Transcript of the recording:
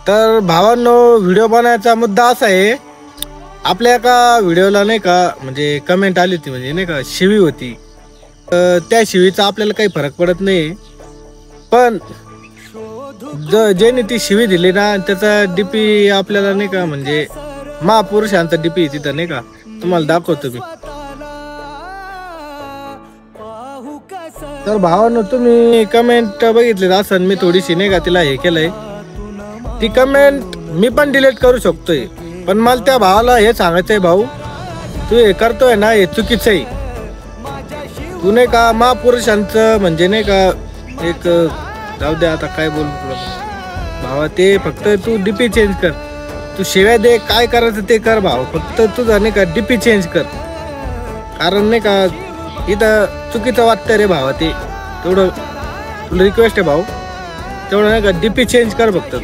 तर भावांनो, व्हिडिओ बनवायचा मुद्दा असा आहे, आपल्या एका व्हिडिओला नाही का म्हणजे कमेंट आली होती, म्हणजे नाही का शिवी होती. त्या शिवीचा आपल्याला काही फरक पडत नाही, पण ज्याने ती शिवी दिली ना त्याचा डीपी आपल्याला नाही का म्हणजे महापुरुषांचा डीपी तिथं नाही का तुम्हाला दाखवतो मी. तर भावांनो, तुम्ही कमेंट बघितली असन, मी थोडीशी नाही का तिला हे केलंय. ती कमेंट मी पण डिलीट करू शकतोय, पण मला त्या भावाला हे सांगायचंय, भाऊ तू हे करतोय ना हे चुकीचं आहे. तू नाही का महापुरुषांचं म्हणजे नाही का एक जाऊ दे, आता काय बोलू तुला भावा. ते फक्त तू डीपी चेंज कर, तू शिव्या दे, काय करायचं ते कर भाऊ, फक्त तुझा नाही का डीपी चेंज कर. कारण नाही का इथं चुकीचं वाटतं रे भावा. ते तेवढं तुला रिक्वेस्ट आहे भाऊ, तेवढं नाही का डीपी चेंज कर फक्त.